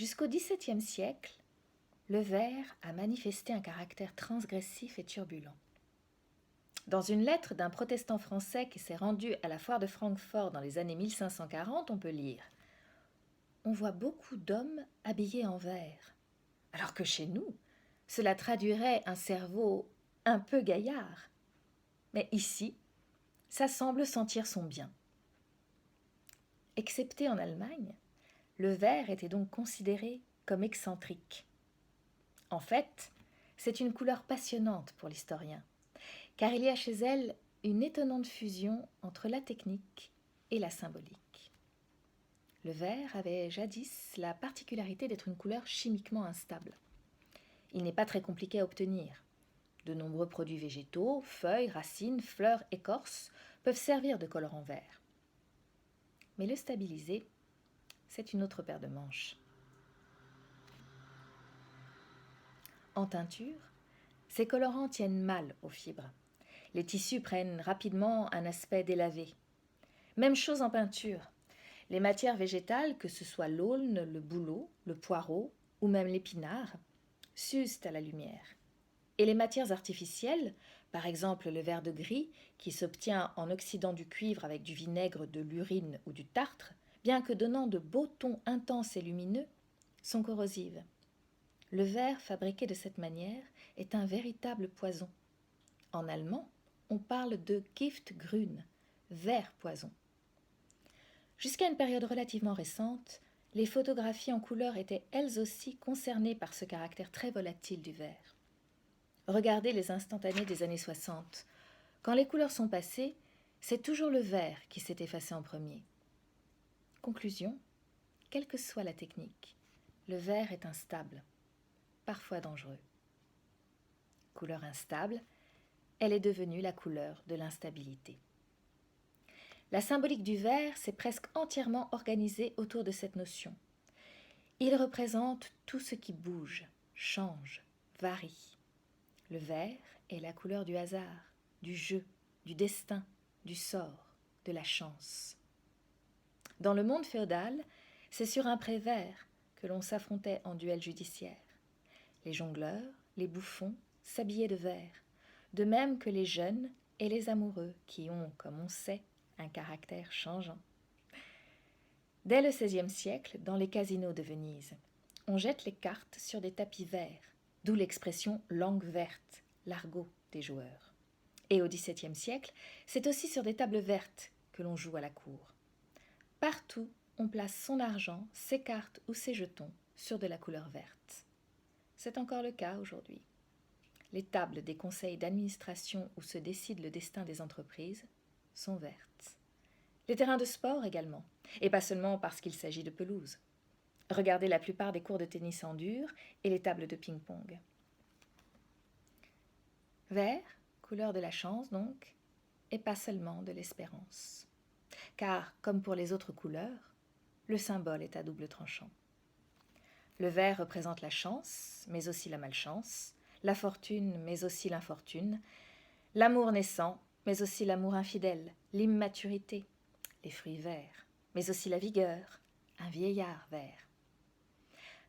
Jusqu'au XVIIe siècle, le verre a manifesté un caractère transgressif et turbulent. Dans une lettre d'un protestant français qui s'est rendu à la foire de Francfort dans les années 1540, on peut lire « On voit beaucoup d'hommes habillés en verre, alors que chez nous, cela traduirait un cerveau un peu gaillard. Mais ici, ça semble sentir son bien. » Excepté en Allemagne, le verre était donc considéré comme excentrique. En fait, c'est une couleur passionnante pour l'historien, car il y a chez elle une étonnante fusion entre la technique et la symbolique. Le verre avait jadis la particularité d'être une couleur chimiquement instable. Il n'est pas très compliqué à obtenir. De nombreux produits végétaux, feuilles, racines, fleurs, écorces peuvent servir de colorant vert. Mais le stabiliser, c'est une autre paire de manches. En teinture, ces colorants tiennent mal aux fibres. Les tissus prennent rapidement un aspect délavé. Même chose en peinture. Les matières végétales, que ce soit l'aulne, le bouleau, le poireau ou même l'épinard, s'usent à la lumière. Et les matières artificielles, par exemple le vert de gris, qui s'obtient en oxydant du cuivre avec du vinaigre, de l'urine ou du tartre, bien que donnant de beaux tons intenses et lumineux, sont corrosives. Le verre fabriqué de cette manière est un véritable poison. En allemand, on parle de Giftgrün, vert poison. Jusqu'à une période relativement récente, les photographies en couleur étaient elles aussi concernées par ce caractère très volatile du verre. Regardez les instantanés des années 60. Quand les couleurs sont passées, c'est toujours le vert qui s'est effacé en premier. Conclusion, quelle que soit la technique, le verre est instable, parfois dangereux. Couleur instable, elle est devenue la couleur de l'instabilité. La symbolique du verre s'est presque entièrement organisée autour de cette notion. Il représente tout ce qui bouge, change, varie. Le vert est la couleur du hasard, du jeu, du destin, du sort, de la chance. Dans le monde féodal, c'est sur un pré vert que l'on s'affrontait en duel judiciaire. Les jongleurs, les bouffons s'habillaient de vert, de même que les jeunes et les amoureux qui ont, comme on sait, un caractère changeant. Dès le XVIe siècle, dans les casinos de Venise, on jette les cartes sur des tapis verts, d'où l'expression « langue verte », l'argot des joueurs. Et au XVIIe siècle, c'est aussi sur des tables vertes que l'on joue à la cour. Partout, on place son argent, ses cartes ou ses jetons sur de la couleur verte. C'est encore le cas aujourd'hui. Les tables des conseils d'administration où se décide le destin des entreprises sont vertes. Les terrains de sport également, et pas seulement parce qu'il s'agit de pelouse. Regardez la plupart des cours de tennis en dur et les tables de ping-pong. Vert, couleur de la chance donc, et pas seulement de l'espérance. Car, comme pour les autres couleurs, le symbole est à double tranchant. Le vert représente la chance, mais aussi la malchance, la fortune, mais aussi l'infortune, l'amour naissant, mais aussi l'amour infidèle, l'immaturité, les fruits verts, mais aussi la vigueur, un vieillard vert.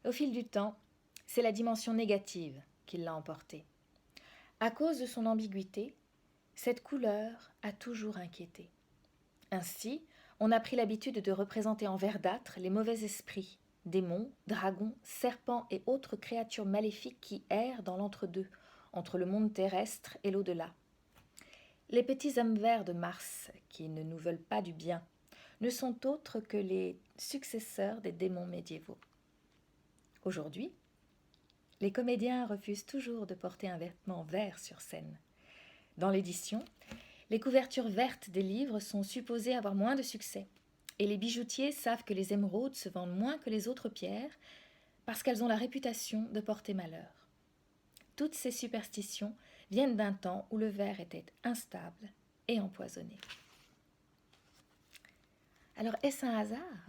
Au fil du temps, c'est la dimension négative qui l'a emporté. À cause de son ambiguïté, cette couleur a toujours inquiété. Ainsi, on a pris l'habitude de représenter en verdâtre les mauvais esprits, démons, dragons, serpents et autres créatures maléfiques qui errent dans l'entre-deux, entre le monde terrestre et l'au-delà. Les petits hommes verts de Mars, qui ne nous veulent pas du bien, ne sont autres que les successeurs des démons médiévaux. Aujourd'hui, les comédiens refusent toujours de porter un vêtement vert sur scène. Dans l'édition, les couvertures vertes des livres sont supposées avoir moins de succès, et les bijoutiers savent que les émeraudes se vendent moins que les autres pierres parce qu'elles ont la réputation de porter malheur. Toutes ces superstitions viennent d'un temps où le vert était instable et empoisonné. Alors est-ce un hasard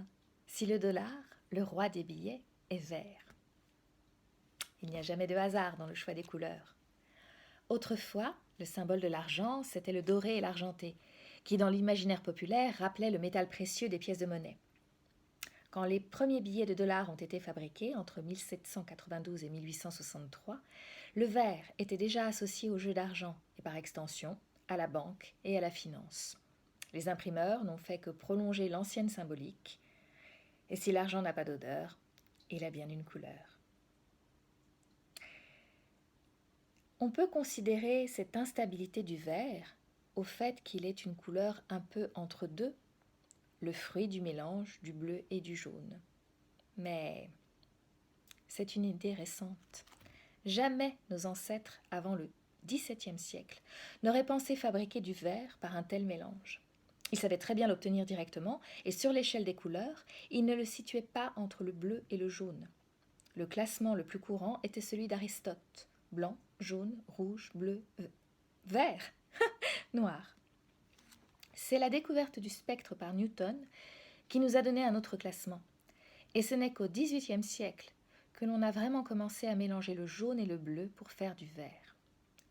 si le dollar, le roi des billets, est vert? Il n'y a jamais de hasard dans le choix des couleurs. Autrefois, le symbole de l'argent, c'était le doré et l'argenté, qui dans l'imaginaire populaire rappelait le métal précieux des pièces de monnaie. Quand les premiers billets de dollars ont été fabriqués entre 1792 et 1863, le vert était déjà associé au jeu d'argent et par extension à la banque et à la finance. Les imprimeurs n'ont fait que prolonger l'ancienne symbolique, et si l'argent n'a pas d'odeur, il a bien une couleur. On peut considérer cette instabilité du vert au fait qu'il est une couleur un peu entre deux, le fruit du mélange du bleu et du jaune. Mais c'est une idée récente. Jamais nos ancêtres, avant le XVIIe siècle, n'auraient pensé fabriquer du vert par un tel mélange. Ils savaient très bien l'obtenir directement, et sur l'échelle des couleurs, ils ne le situaient pas entre le bleu et le jaune. Le classement le plus courant était celui d'Aristote. Blanc, jaune, rouge, bleu, vert, noir. C'est la découverte du spectre par Newton qui nous a donné un autre classement. Et ce n'est qu'au XVIIIe siècle que l'on a vraiment commencé à mélanger le jaune et le bleu pour faire du vert.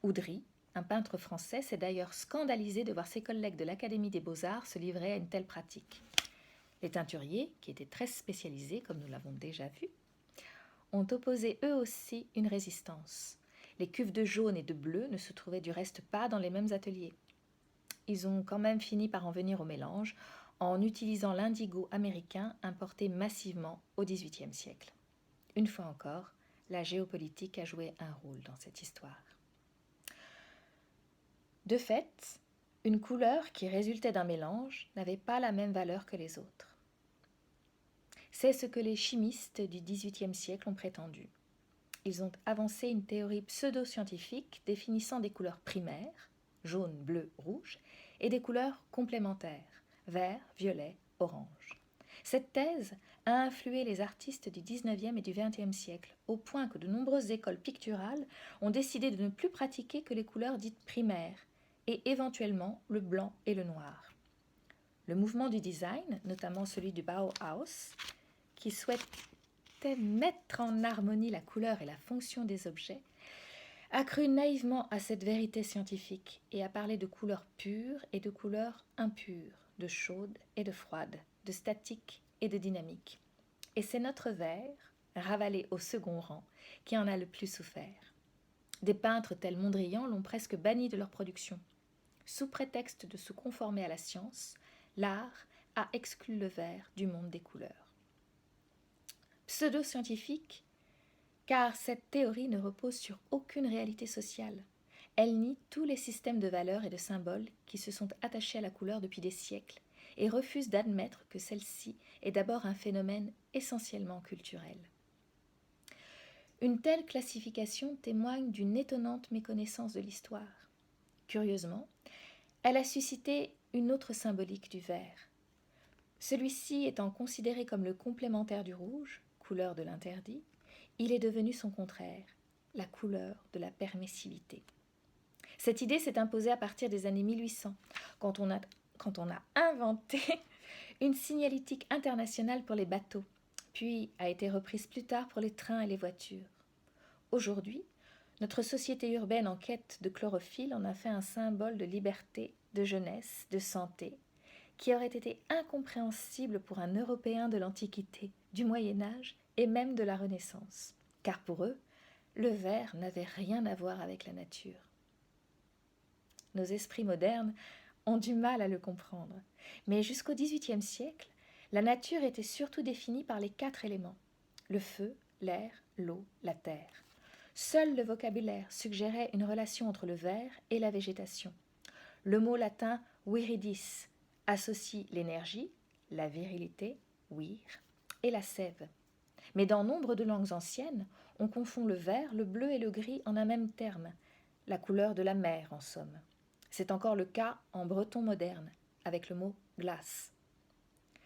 Oudry, un peintre français, s'est d'ailleurs scandalisé de voir ses collègues de l'Académie des Beaux-Arts se livrer à une telle pratique. Les teinturiers, qui étaient très spécialisés, comme nous l'avons déjà vu, ont opposé eux aussi une résistance. Les cuves de jaune et de bleu ne se trouvaient du reste pas dans les mêmes ateliers. Ils ont quand même fini par en venir au mélange en utilisant l'indigo américain importé massivement au XVIIIe siècle. Une fois encore, la géopolitique a joué un rôle dans cette histoire. De fait, une couleur qui résultait d'un mélange n'avait pas la même valeur que les autres. C'est ce que les chimistes du XVIIIe siècle ont prétendu. Ils ont avancé une théorie pseudo-scientifique définissant des couleurs primaires, jaune, bleu, rouge, et des couleurs complémentaires, vert, violet, orange. Cette thèse a influé les artistes du XIXe et du XXe siècle, au point que de nombreuses écoles picturales ont décidé de ne plus pratiquer que les couleurs dites primaires, et éventuellement le blanc et le noir. Le mouvement du design, notamment celui du Bauhaus, qui souhaitait mettre en harmonie la couleur et la fonction des objets, a cru naïvement à cette vérité scientifique et a parlé de couleurs pures et de couleurs impures, de chaudes et de froides, de statique et de dynamique. Et c'est notre vert, ravalé au second rang, qui en a le plus souffert. Des peintres tels Mondrian l'ont presque banni de leur production. Sous prétexte de se conformer à la science, l'art a exclu le vert du monde des couleurs. Pseudo-scientifique, car cette théorie ne repose sur aucune réalité sociale. Elle nie tous les systèmes de valeurs et de symboles qui se sont attachés à la couleur depuis des siècles et refuse d'admettre que celle-ci est d'abord un phénomène essentiellement culturel. Une telle classification témoigne d'une étonnante méconnaissance de l'histoire. Curieusement, elle a suscité une autre symbolique du vert. Celui-ci étant considéré comme le complémentaire du rouge, couleur de l'interdit, il est devenu son contraire, la couleur de la permissivité. Cette idée s'est imposée à partir des années 1800, quand on a inventé une signalétique internationale pour les bateaux, puis a été reprise plus tard pour les trains et les voitures. Aujourd'hui, notre société urbaine en quête de chlorophylle en a fait un symbole de liberté, de jeunesse, de santé, qui aurait été incompréhensible pour un Européen de l'Antiquité, du Moyen-Âge et même de la Renaissance, car pour eux, le vert n'avait rien à voir avec la nature. Nos esprits modernes ont du mal à le comprendre, mais jusqu'au XVIIIe siècle, la nature était surtout définie par les 4 éléments, le feu, l'air, l'eau, la terre. Seul le vocabulaire suggérait une relation entre le vert et la végétation. Le mot latin viridis associe l'énergie, la virilité, vir, et la sève. Mais dans nombre de langues anciennes, on confond le vert, le bleu et le gris en un même terme, la couleur de la mer en somme. C'est encore le cas en breton moderne, avec le mot glace.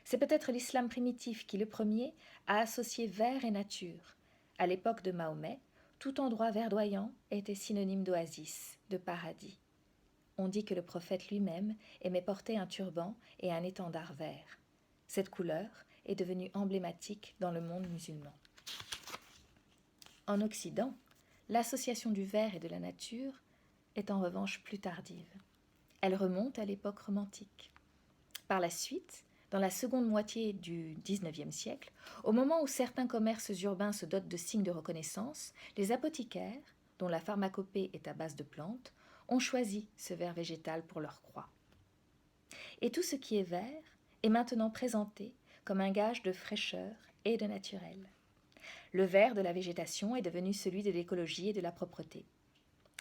C'est peut-être l'islam primitif qui, le premier, a associé vert et nature. À l'époque de Mahomet, tout endroit verdoyant était synonyme d'oasis, de paradis. On dit que le prophète lui-même aimait porter un turban et un étendard vert. Cette couleur est devenue emblématique dans le monde musulman. En Occident, l'association du vert et de la nature est en revanche plus tardive. Elle remonte à l'époque romantique. Par la suite, Dans la seconde moitié du XIXe siècle, au moment où certains commerces urbains se dotent de signes de reconnaissance, les apothicaires, dont la pharmacopée est à base de plantes, ont choisi ce vert végétal pour leur croix. Et tout ce qui est vert est maintenant présenté comme un gage de fraîcheur et de naturel. Le vert de la végétation est devenu celui de l'écologie et de la propreté.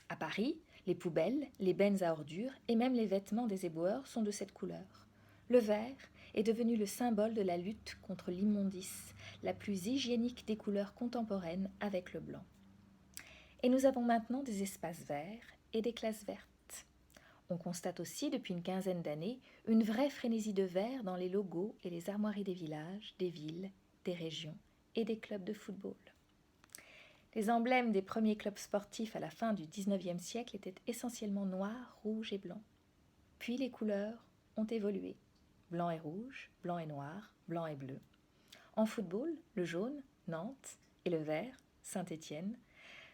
À Paris, les poubelles, les bennes à ordures et même les vêtements des éboueurs sont de cette couleur. Le vert est devenu le symbole de la lutte contre l'immondice, la plus hygiénique des couleurs contemporaines avec le blanc. Et nous avons maintenant des espaces verts et des classes vertes. On constate aussi depuis une quinzaine d'années une vraie frénésie de vert dans les logos et les armoiries des villages, des villes, des régions et des clubs de football. Les emblèmes des premiers clubs sportifs à la fin du XIXe siècle étaient essentiellement noirs, rouges et blancs. Puis les couleurs ont évolué. Blanc et rouge, blanc et noir, blanc et bleu. En football, le jaune, Nantes, et le vert, Saint-Étienne,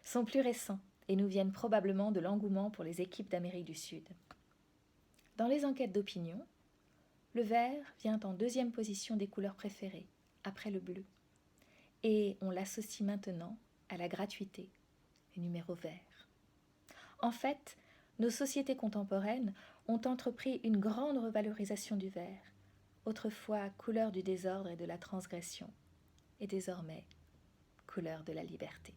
sont plus récents et nous viennent probablement de l'engouement pour les équipes d'Amérique du Sud. Dans les enquêtes d'opinion, le vert vient en deuxième position des couleurs préférées, après le bleu. Et on l'associe maintenant à la gratuité, le numéro vert. En fait, nos sociétés contemporaines ont entrepris une grande revalorisation du vert, autrefois couleur du désordre et de la transgression, et désormais couleur de la liberté.